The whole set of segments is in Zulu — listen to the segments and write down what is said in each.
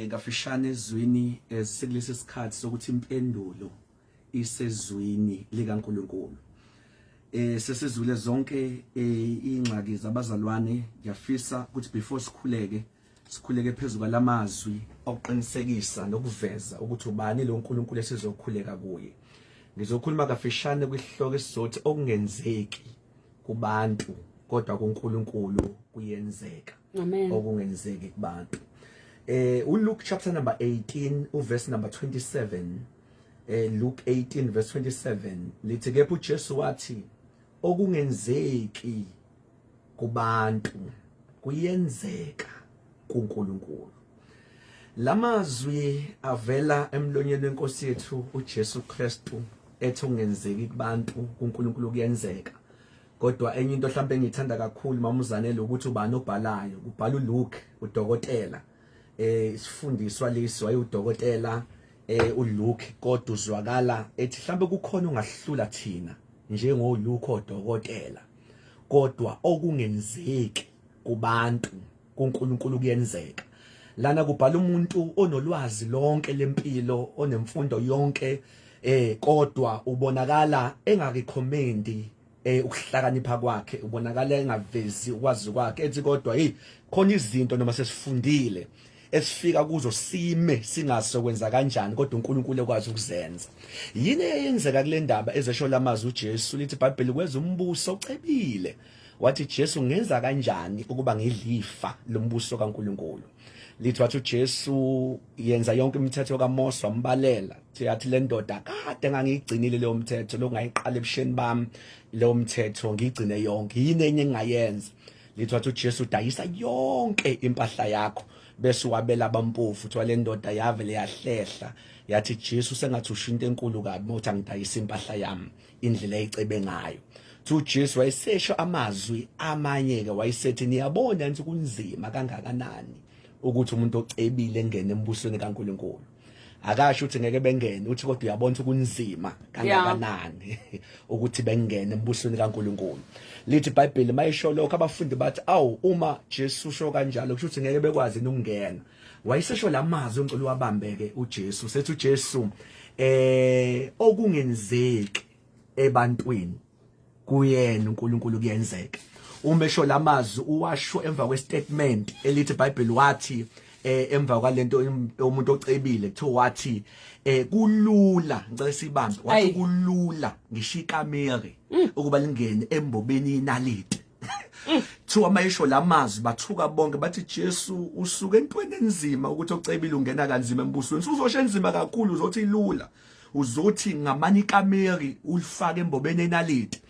Ngafishane ezwini sekulesi sikhathi sokuthi impendulo isezwini likaNkuluNkulu. Sesizwile zonke ingxaki zabazalwane. Ngiyafisa ukuthi before sikhuleke phezulu kwalamazwi okuqinisekisa nokuveza ukuthi ubani lo nkulunkulu esizokhuleka kuye. Ngizokhuluma kafishane kwihloko esizothi okungenzeki kubantu kodwa kuNkulunkulu kuyenzeka. Amen. Okungenzeki kubantu. Luke chapter number 18 verse number 27. Luke 18 verse 27 lithi kepha uJesu wathi okungenzeki kubantu kuyenzeka kuNkulunkulu. Lamazwi avela emlonyeni wenkosi yethu uJesu Kristu ethi okungenzeki kubantu kuNkulunkulu kuyenzeka. Kodwa enye into mhlawumbe engithanda kakhulu mamuzanele ukuthi ubani obhalayo ubhala uLuke udokotela. Isifundiswa lesi wayudokotela uLuke kodwa uzwakala ethi mhlambe kukhona ungahlula thina njengoLuke odokotela kodwa okungenzeki kubantu kuNkulunkulu kuyenzeka. Lana kubhala umuntu onolwazi lonke lempilo onemfundo yonke kodwa ubonakala engarecommend ukuhlakanipha kwakhe, ubonakala engavezi ukwazi kwakhe ethi kodwa khona izinto noma sesifundile esifika kuzo sime singaso kwenza kanjani kodwa uNkulunkulu ekwazi ukuzenza. Yini eyenzeka kule ndaba ezesho lamazwi uJesu lithi iBhayibheli kweza umbuso ocebile wathi Jesu ngenza kanjani ukuba ngidlifa lombuso kaNkulunkulu. Lithi wathi uJesu yenza yonke imithetho kaMose wambalela yathi le ndoda kade ngangigcinile leyo mthetho lokungayiqala ebusheni bami leyo mthetho ngigcine yonke yini enye engayenza. Lithi wathi uJesu dayisa yonke impahla yakho bese wabela abampofu uthi wale ndoda yavele yahlehla yathi Jesu sengathi usho into enkulu kabi uthi angidayisa impahla yami indlela eyicebe ngayo. uJesu wayesesho amazwi amanye ke wayesethi niyabona nje kunzima kangakanani ukuthi umuntu ocebile engene embusweni kaNkulunkulu. Akasho ukuthi ngeke bengene uthi kodwa uyabona ukuthi kunzima kangakanani ukuthi bengene embusweni kaNkulunkulu. Lithi iBhayibheli mayisho lokho abafundi bathi awu uma Jesu usho kanjalo kusho ukuthi ngeke bekwazi ukungena. Wayesesho lamazwi ngicela wabambeke uJesu sethi uJesu okungenzeki ebantwini kuyena uNkulunkulu kuyenzeka. Uma esho lamazwi uwasho emva kwestatement elithi iBhayibheli wathi emva kwalento umuntu ocebile kuthiwa wathi kulula ngicela sibambe wathi kulula ngishikameri ukuba lingene embobeni inalite. Thiwa mayisho lamazwi bathuka bonke bathi Jesu usuke entweni enzima ukuthi ocebile ungena kanzima embusweni uzosho enzima kakhulu uzothi ilula uzothi ngamani kameri ulifake embobeni inalite.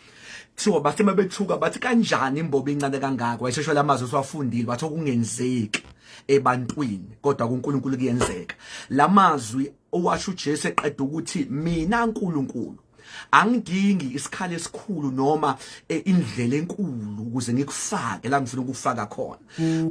Thiwa basema bethuka bathi kanjani imbobo incane kangaka wayesho lamazwi siwafundile bathi okungenzeki ebantwini kodwa kuNkulunkulu kuyenzeka. Lamazwi owasho uJesu eqeda ukuthi mina uNkulunkulu angidingi isikhalo esikhulu noma indlela enkulu ukuze ngikufake la ngifuna ukufaka khona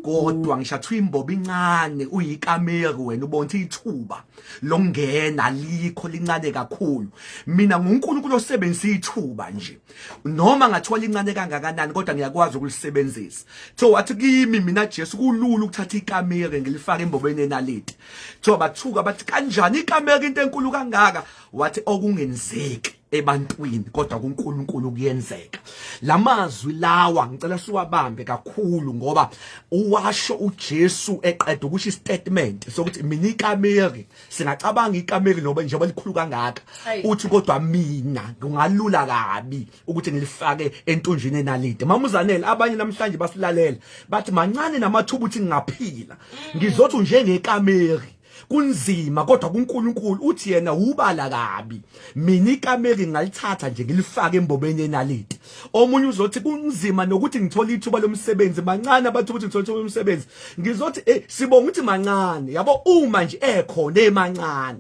kodwa ngishathu imbobo incane uyikameri wena ubona ithuba longena likho lincane kakhulu. Mina nguNkulunkulu osebenzisa ithuba nje noma ngathola incane kangakanani kodwa ngiyakwazi ukulisebenzisa. So wathi kimi mina Jesu kulula ukuthatha ikameri ngilifaka embobeni enalite. So bathuka bathi kanjani ikameri into enkulu kangaka wathi okungenzeki ebantwini kodwa kuNkulunkulu kuyenzeka. Lamazwi lawa ngicela siwabambe kakhulu ngoba uwasho uJesu eqeda ukusho istatement sokuthi mina ikameri singacabanga ikameri noba njengoba likhulu kangaka uthi kodwa mina kungalula kabi ukuthi ngilifake entonjini enalite. Mamuzanele abanye namhlanje basilalela bathi mancane namathuba uthi ngingaphila ngizothi njengekameri kunzima kodwa kuNkulunkulu uthi yena ubala kabi mina ikameri ngalithatha nje ngilifake embobeni enalite. Omunye uzothi kunzima nokuthi ngithola ithuba lomsebenzi mancane abathu ukuthi ngithola ithuba lomsebenzi ngizothi sibonga ukuthi mancane yabo uma nje ekhona emancane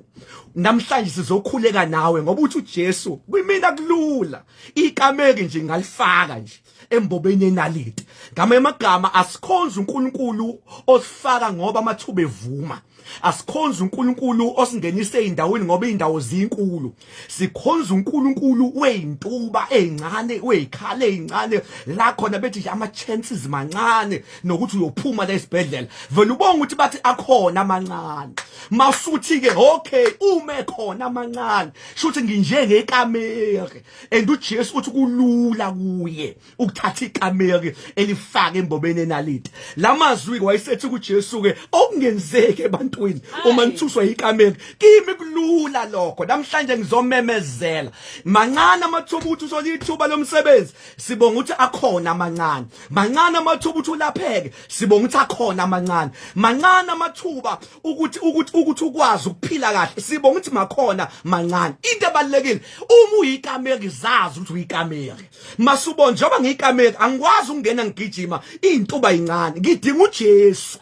namhlanje sizokhuleka nawe ngoba uthi uJesu kumina kulula ikameki nje ngalifaka nje embobeni enalite ngama emagama asikhonza uNkulunkulu osifaka ngoba amathuba evuma asikhonza uNkulunkulu osingenise eindaweni ngoba indawo zinkulu sikhonza uNkulunkulu weintuba ezincane wezikhale ezincane la khona bethi ama chances mancane nokuthi uyophuma la esibhedlela vele ubonga ukuthi bathi akhona amancane masuthi ke okay uma khona amancane shuthi nginjenge ikameri and uJesu uthi kulula kuye ukuthatha ikameri elifaka embobeni enalite lamazwi wayesethi kuJesu ke okungenzeke ebantwini uma nithuswa ikameri kimi kulula lokho namhlanje ngizomemezela mancane amathuba ukuthi uzolithuba lomsebenzi sibonga ukuthi akhona amancane mancane amathuba ukuthi ulapheke sibonga ukuthi akhona amancane mancane amathuba ukuthi ukwazi ukuphila kahle sibonga ukuthi makhona mancane into ebalekile uma uyikameri zazi ukuthi uyikameri masubona njengoba ngiyikameri angikwazi ukungena ngigijima intuba incane ngidinga uJesu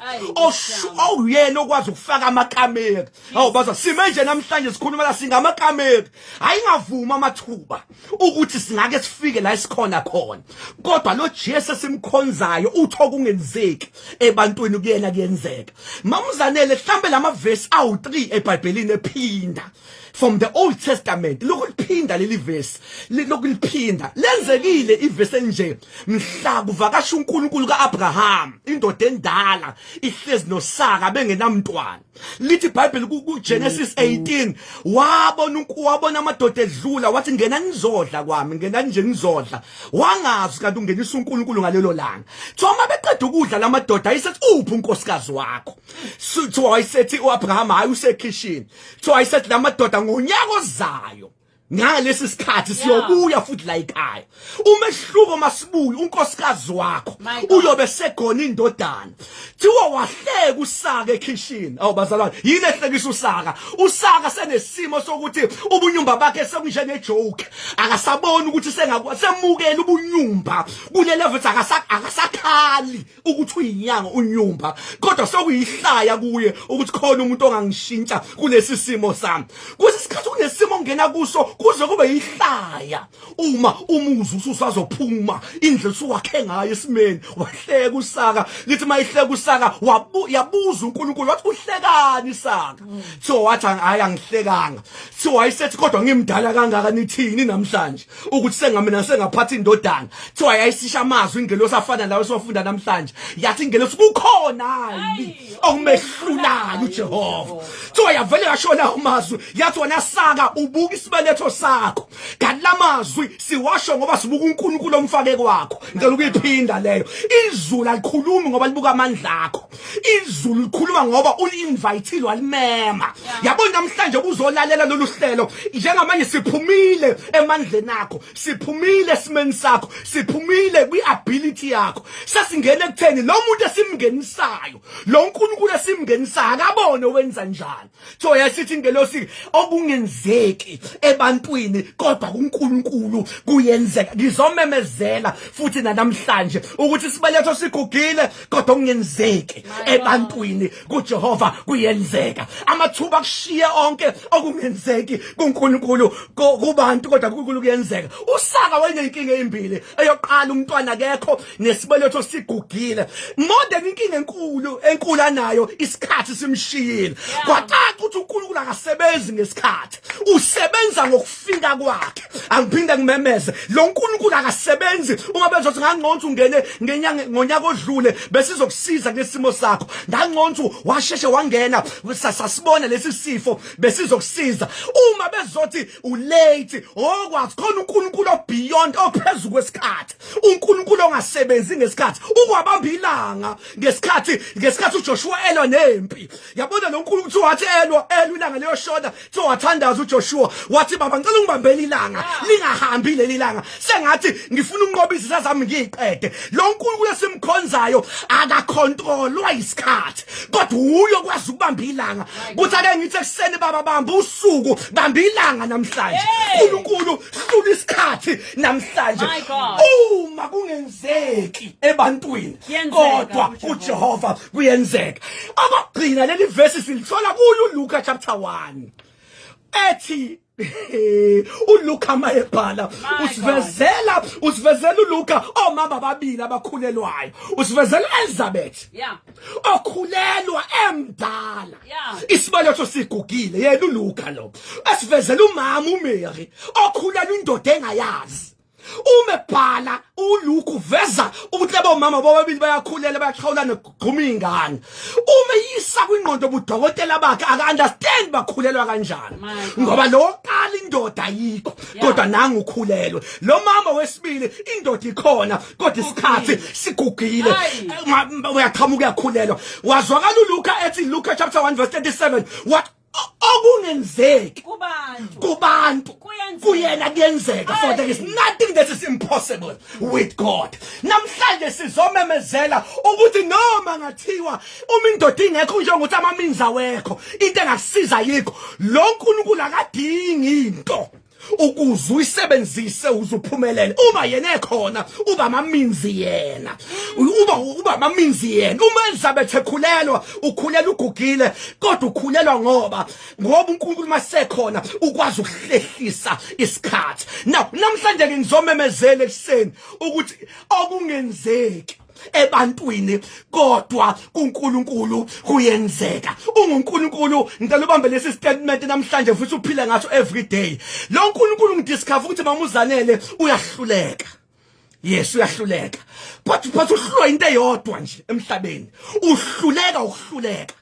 oyena okwazi ukufaka amakameri awubaza simenje namhlanje sikhuluma la singamakameri ayingavuma amathuba ukuthi singake sifike la esikhona khona kodwa lo Jesu simkhonzayo uthoka ungenzeki ebantwini kuyena kuyenzeka mamuzanele mhlambe lamavesi awu3 eBhayibhelini ephinda from the Old Testament lokuliphinda leli verse lokuliphinda lenzekile ivesi enje mhla kuvakasha uNkulunkulu kaAbraham indoda endala ihlezi noSara bengenamntwana lithi iBhayibheli kuGenesis 18 wabona amadoda edlula wathi ngena ngizodla kwami ngena nje ngizodla wangazi kanti ungenisa uNkulunkulu ngalelo langa thoma beqeda ukudla lamadoda ayisethi uphi unkosikazi wakho so wayesethi uAbraham hayi usekitchen so ayisethi lamadoda ngonyaka ozayo ngalesi sikhathi siyobuya futhi la ekhaya umehluko masibuye unkosikazi wakho uyobe segona indodana thiwa wahleka uSaka ekitchen awubazalwane yini ehlekisa uSaka senesimo sokuthi ubunyumba bakhe sekunjenge joke akasabona ukuthi semukela ubunyumba kule level akasakhali ukuthi uyinyanga unyumba kodwa sokuyihlaya kuye ukuthi khona umuntu ongangishintsha kulesi simo sami kusisikhathi kunesimo ongena kuso kuze kube yihlaya uma umuzi ususazophuma indlela suwakhe ngayo esimeni wahleka uSaka lithi mayihleka uSaka yabuza uNkulunkulu wathi uhlekani Saka so wathi hayi angihlekanga so wayesethi kodwa ngimdala kangaka nithini namhlanje ukuthi sengamina sengaphatha indodana so wayisisha amazwi ingelosi afana lawo sofunda namhlanje yathi ingelosi kukhona hayi okumehlulayo uJehova so yavele yashona amazwi yathi wena Saka ubuka isibeletho sakho kanti lamazwi siwasho ngoba sibuka uNkulunkulu omfake kwakho ngicela ukuyiphinda leyo izulu alikhulumi ngoba libuka amandla akho izulu likhuluma ngoba ulinvitile walimema yabona namhlanje uzolalela lolu hlelo njengamanje siphumile emandleni akho siphumile esimeni sakho siphumile kwiability yakho sasingena ekutheni lo muntu esimngenisayo lo uNkulunkulu esimngenisayo akabone wenza njani so yasithi ingelosi okungenzeki ebantwini kodwa uNkulunkulu kuyenzeka ngizomemezela futhi namhlanje ukuthi sibeletho sigugile kodwa okungenzeki ebantwini kuJehova kuyenzeka amathuba akushiye onke okungenzeki kuNkulunkulu kubantu kodwa kuNkulunkulu kuyenzeka uSaka wenenkinga ezimbili eyoqala umntwana akekho nesibeletho sigugile more than inkinga enkulu anayo isikhathi simshiyile kwacaca ukuthi uNkulunkulu akasebenzi ngesikhathi usebenza ngokufika kwakhe angiphinda ngimemeze lo uNkulunkulu akasebenzi uma bezothi ngangconza ungene ngonyaka odlule besizokusiza ngesimo sakho ngangconza washeshe wangena sasibona lesi sifo besizokusiza uma bezothi ulate okwazi khona uNkulunkulu beyond ophezulu kwesikhathi uNkulunkulu ongasebenzi ngesikhathi ukwabamba ilanga ngesikhathi uJoshua elwa nempi yabona lo uNkulunkulu wathi elwa ilanga leyo shoda so wathandaza uJoshua wathi baba ngicela ungibambele ilanga lingahambi leli langa sengathi ngifuna unqobisa sazami ngiyiqede lo uNkulunkulu esimkhonzayo akakontrolwa isikhathi kodwa uyo kwazi ukubamba ilanga kuthi ake ngithi ekseni baba bamba usuku bamba ilanga namhlanje uNkulunkulu hlula isikhathi namhlanje uma kungenzeki ebantwini kodwa uJehova kuyenzeka abagcina leli verse silithola kuyo Luka chapter 1 ethi uLuka mayebhala usivezela uLuka omama ababili abakhulelwayo, usivezela Elizabeth okhulelwa emdala, isibeletho sigugile, yena uLuka lo. Esivezela umama uMary okhulelwa indoda engayazi. Umebhala uLuka uveza ukuthi labo mama bobabili bayakhulela bayaqhawulana gquma ingane. Umeyisa kwingqondo budokotela bakhe aka-understand bakhulelwa kanjani, ngoba lo qala indoda ayikho kodwa nanga ukhulelwe. Lo mama wesibili indoda ikhona kodwa isikhathi sigugile, uyaqhamuka uyakhulelwa. Wazwakala uLuka ethi, Luka chapter 1 verse 37, what okungenzeki kubantu kuyena kuyenzeka, for there is nothing that is impossible with God. Namhlanje sizomemezela ukuthi noma ngathiwa indoda ingekho njengokuthi amaminzi awekho, into engakusiza yikho, lo nkulunkulu akadingi into ukuze uyisebenzise uzuphumelele. Uma yena ekhona uba amaminzi yena, uba amaminzi yena. Uma Elizabeth ekhulelwa, ukhulela ugugile, kodwa ukhulelwa ngoba uNkulunkulu masekhona ukwazi ukuhlehlisa isikhathi. Now namhlanje ke ngizomemezela ekseni ukuthi okungenzeki ebantwini kodwa kuNkulunkulu kuyenzeka. UNkulunkulu ngicela ubambe lesi statement namhlanje futhi uphile ngaso every day. Lo nkulunkulu ngidiscover ukuthi mamuzanele uyahluleka. Yes, uyahluleka. But uhlulwa into eyodwa nje emhlabeni. Uhluleka.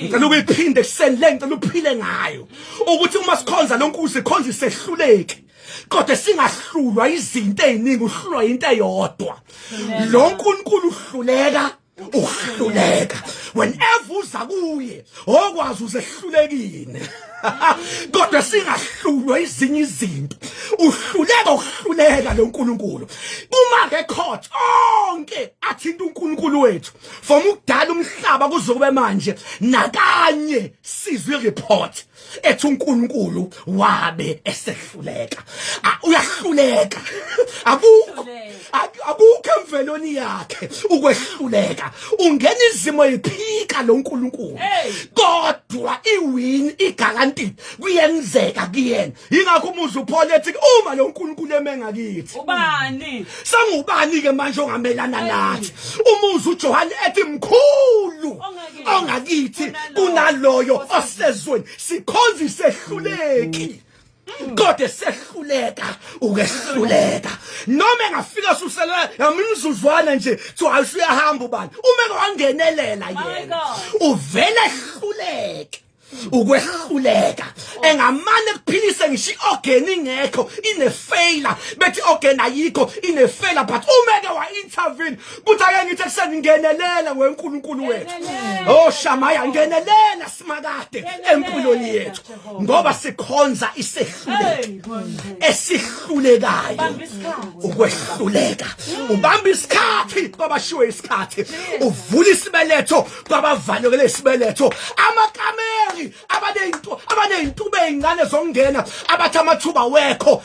Ngicela uyiphinde ekseni le ngicela uphile ngayo ukuthi uma sikhonza lo nkulunkulu sikhonza sehluleke. Kodwa singahlulwa izinto eziningi, uhlulwa into eyodwa. Lo nkulunkulu uhluleka. Whenever uza kuye okwazi usehlulekile. Kodwa singahlulwa izinye izinto. Uhluleka lo nkulunkulu. Uma ke court onke athinta uNkulunkulu wethu from ukudala umhlaba kuze kube manje, nakanye sizwe report ethi uNkulunkulu wabe esehluleka. Uyahluleka. Akukho emvelweni yakhe ukwehluleka. Ungena izimo eziphika lo nkulunkulu, kodwa iwin igaranti kuyenzeka kuyena. Ingakho umuzi uPaul ethi uma lo nkulunkulu emengakithi ubani sangubani ke manje ongamelana nathi. Umuzi uJohane ethi mkhulu ongakithi kunaloyo osezweni. Sikhonza isehluleki, kodwa sehluleka ukehluleka. Noma engafika susela yamizuzwana nje to ayusuyahamba ubani, uma wangenelela yena uvela ehluleke. Ukwehluleka engamane kuphilise ngisho organ ingekho, ine-failure, bethi organ ayikho, ine-failure, but umeke wa-intervene kuthi ake ngithi kuseningenelela weNkulunkulu wethu. Oh Shamaya, ngenelela simakade empilweni yethu, ngoba sikhonza esihlulekayo. Ukwehluleka ubamba isikhathi kwabashiwe isikhathi, uvula isibeletho kwabavalekele isibeletho. Amakameri abaney'ntuba ey'ncane zokungena abathi amathuba wekho.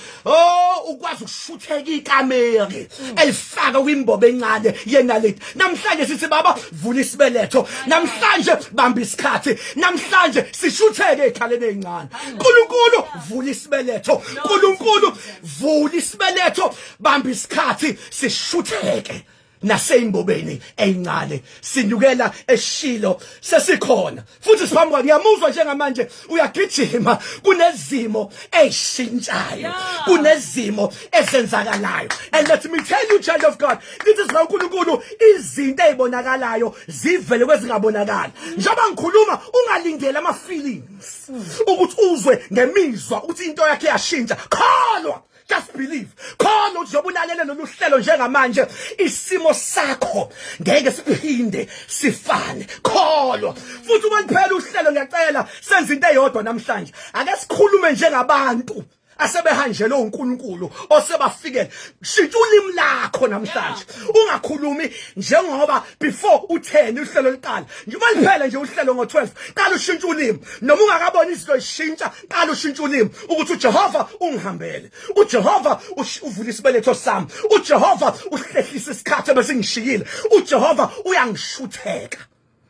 Ukwazi ukushutheka ikameri elifaka kwimbobo encane yenaliti. Namhlanje sithi baba vula isibeletho, namhlanje bamba isikhathi, namhlanje sishutheke ey'khaleni ey'ncane. Nkulunkulu vula isibeletho, Nkulunkulu vula isibeletho, bamba isikhathi sishutheke nasey'mbobeni ey'ncane. Sinyukela eShilo sesikhona futhi siphambuka. Ngiyamuzwa njengamanje uyagijima, kunezimo ey'shintshayo, kunezimo ezenzakalayo. And let me tell you, child of God, this is uNkulunkulu izinto ey'bonakalayo zivele kwezingabonakali. Njengoba ngikhuluma ungalindeli ama-feelings ukuthi uzwe ngemizwa ukuthi into yakhe yashintsha. Kholwa. Just believe. Khona uzobe ulalele lolu hlelo njengamanje, isimo sakho ngeke siphinde sifane. Kholwa. Futhi uma liphela uhlelo ngiyacela senze into eyodwa namhlanje. Ake sikhulume njengabantu asebehanjelwe uNkulunkulu osebafikele. Shintsha ulimi lakho namhlanje. Ungakhulumi njengoba before u10 uhlelo liqala. Njengoba liphela nje uhlelo ngo12, qala ushintsha ulimi. Noma ungakabona izinto zishintsha, qala ushintsha ulimi ukuthi uJehova ungihambele. uJehova uvula isibeletho sami. uJehova uhlehlisa isikhathi bese ngishiyile. uJehova uyangishutheka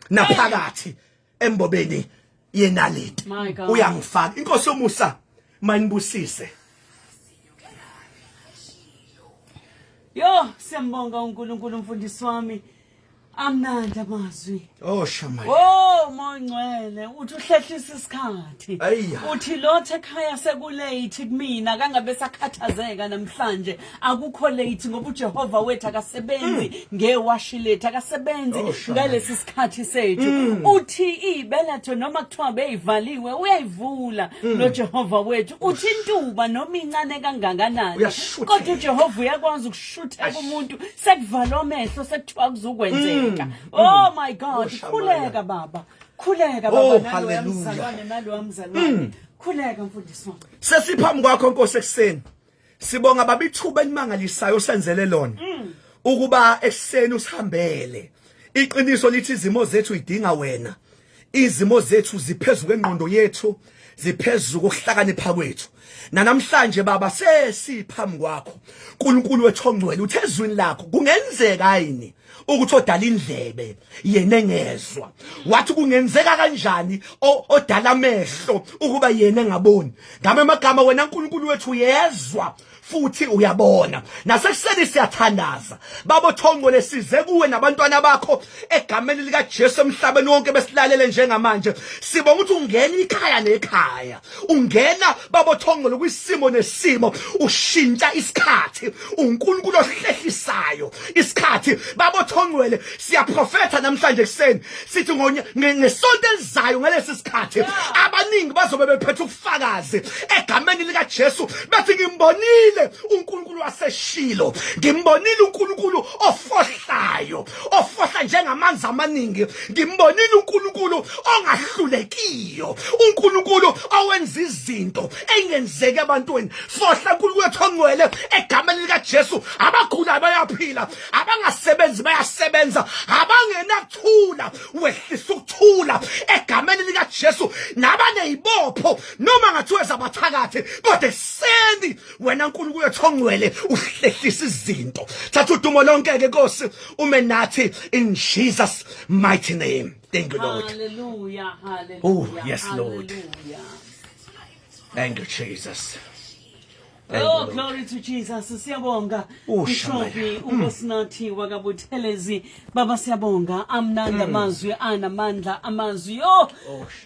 naphakathi embobeni yenaliti uyangifaka inkosi yomusa manibusise. Yo siyambonga uNkulunkulu mfundisi wami amnandi amazwi. Oh Shamai. Oh moyingcwele uthi uhlehlisa isikhathi. Uthi lothe ekhaya sekulate kumina kangabe sakhathazeka namhlanje akukho late ngoba uJehova wethu akasebenzi ngewashilethe akasebenzi ngalesi sikhathi sethu. Uthi ibeletho noma kuthiwa beyivaliwe uyayivula lo Jehova wethu. Uthi intuba noma incane kangakanani kodwa uJehova uyakwazi ukushutha kumuntu sekuvala amehlo sekuthiwa kuzokwenzeka. Oh my God, khuleka baba. Khuleka baba nalo mzalwane. Khuleka mfundisi wami. Sesiphambi kwakho Nkosi ekseni. Sibonga baba ithuba elimangalisayo senzele lona. Ukuba ekseni usihambele. Iqiniso lithi izimo zethu idinga wena. Izimo zethu ziphezulu kwengqondo yethu, ziphezulu kokuhlakanipha kwethu. Namhlanje baba sesiphambi kwakho. uNkulunkulu wethu ongcwele uthe ezwini lakho kungenzeka yini ukuthi odala indlebe yena engezwa, wathi kungenzeka kanjani odala amehlo ukuba yena engaboni. Ngame amagama wena uNkulunkulu wethu uyezwa futhi uyabona. Nasekuseni siyathandaza baba othongole size kuwe nabantwana bakho egameni lika Jesu emhlabeni wonke besilalele njengamanje. Sibonga ukuthi ungena ikhaya nekhaya, ungena baba othongole kwisimo nesimo, ushintsha isikhathi. uNkulunkulu ohlehlisayo isikhathi baba othongole. Siyaprofetha namhlanje ekseni sithi ngesonto elizayo ngalesi sikhathi abaningi bazobe bephethe ubufakazi egameni lika Jesu bethi ngimbonile uNkulunkulu waseshilo, ngimbonile uNkulunkulu ofohlayo, ofohla njengamanzi amaningi, ngimbonile uNkulunkulu ongahlulekiyo, uNkulunkulu owenza izinto engenzeki ebantwini. Fohla uNkulunkulu wethu ongcwele egameni lika Jesu. Abagula bayaphila, abangasebenzi bayasebenza, abangenakuthula wehlisa ukuthula egameni lika Jesu. Nabanezibopho noma ngathiwe zabathakathi kodwa ekseni wena uNkulunkulu wethu ongcwele uhlehlisa izinto. Thatha udumo lonke ke Nkosi ume nathi in Jesus mighty name. Thank you Lord. Hallelujah, hallelujah. Oh yes Lord. Hallelujah. Thank you Jesus. Oh, glory to Jesus. Siyabonga Bishop uNkosinathi wakabuthelezi. Baba siyabonga amnandi amazwi anamandla amazwi. Yo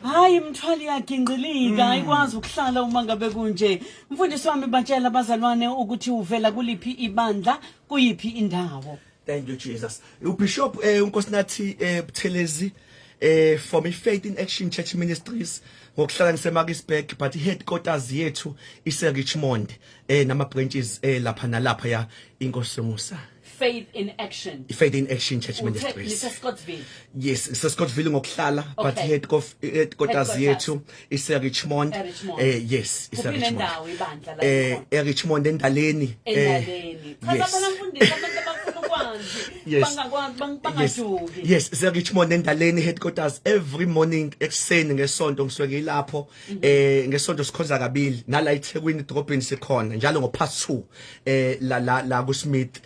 hayi mthwali yakhe ingqilika ayikwazi ukuhlala uma ngabe kunje. Mfundisi wami batshela abazalwane ukuthi uvela kuliphi ibandla kuyiphi indawo. Thank you Jesus. uBishop uNkosinathi Buthelezi from iFaith in Action Church Ministries ngokuhlala ngiseMarksburg but headquarters yethu ise Richmond nama branches lapha nalapha ya inkosi yomusa. Faith in Action. Faith in Action Church Ministries. Scottsville. Yes, Scottsville ngokuhlala but headquarters yethu ise Richmond. Yes, ise Richmond. Richmond endaleni. Yes, ise Richmond endaleni headquarters every morning ekseni ngesonto ngisuke ilapho ngesonto sikhoza kabili nala eThekwini drop-in sikhona njalo ngo-past 2 la ku Smith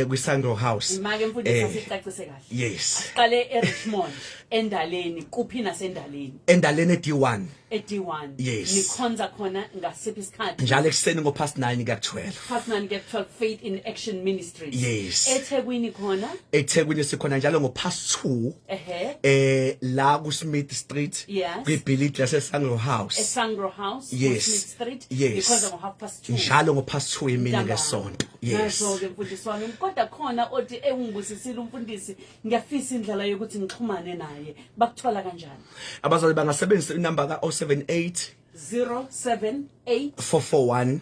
kwiSangro House. Imake mfundisi sicacise kahle. Yes. Qale eRichmond endaleni kuphi nasendaleni? Endaleni eD1. eD1. Yes. Nikhonza khona ngasiphi isikhathi? Njalo ekseni ngo-past 9 kuya 12. Past 9 kuya 12 Faith in Action Ministries. Yes. eThekwini khona? eThekwini sikhona njalo ngo-past 2 la ku Smith Street kwiBillet laseSangro House. eSangro House yes. Smith Street. Yes. Nikhonza ngo-2:30. Njalo ngo-past 2 emini ngesonto. Yes. Nazo-ke mfundisi wami kodwa khona othi engibusisile umfundisi ngiyafisa indlela yokuthi ngixhumane naye bakuthola kanjani? Abazali bangasebenzisa inamba ka 078 078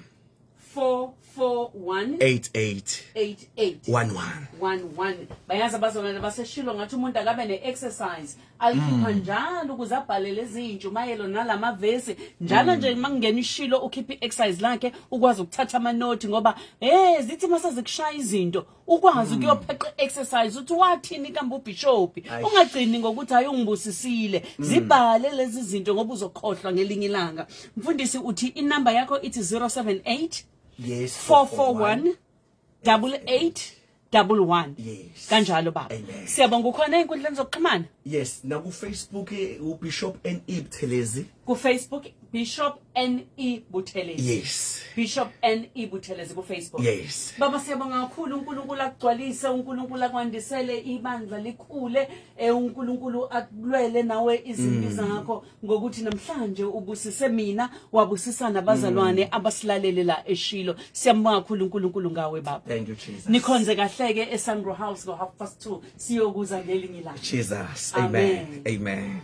441 88 11 bayazi abazalwane baseshilo ngathi umuntu akabe ne-exercise alikhipha njalo ukuze abhalele izintshumayelo nalamavesi njalo nje makungena ishilo ukhipha i-exercise lakhe ukwazi ukuthatha amanothi ngoba zithi masazikushaya izinto ukwazi ukuyopheqa exercise uthi wathini kambe uBishop ungagcini ngokuthi ayongibusisile zibhale lezi zinto ngoba uzokhohlwa ngelinye ilanga. Mfundisi uthi inamba yakho ithi 078 yes 441 88 1111. Yes. Kanjalo baba. Amen. Siyabonga ukhona einkundleni zokuxhumana. Yes, na ku Facebook uBishop NE Buthelezi. Ku Facebook Bishop NE Buthelezi. Yes. Bishop NE Buthelezi ku Facebook. Yes. Baba siyabonga kakhulu uNkulunkulu akugcwalise, uNkulunkulu akwandisele ibandla likhule, uNkulunkulu akulwele nawe izimpi zakho ngokuthi namhlanje ubusise mina wabusisa nabazalwane abasilalele la eShilo. Siyabonga kakhulu uNkulunkulu ngawe baba. Thank you Jesus. Nikhonze kahleke eSangro House ngo 2:30 siyokuza ngelinye ilanga. Jesus. Amen. Amen.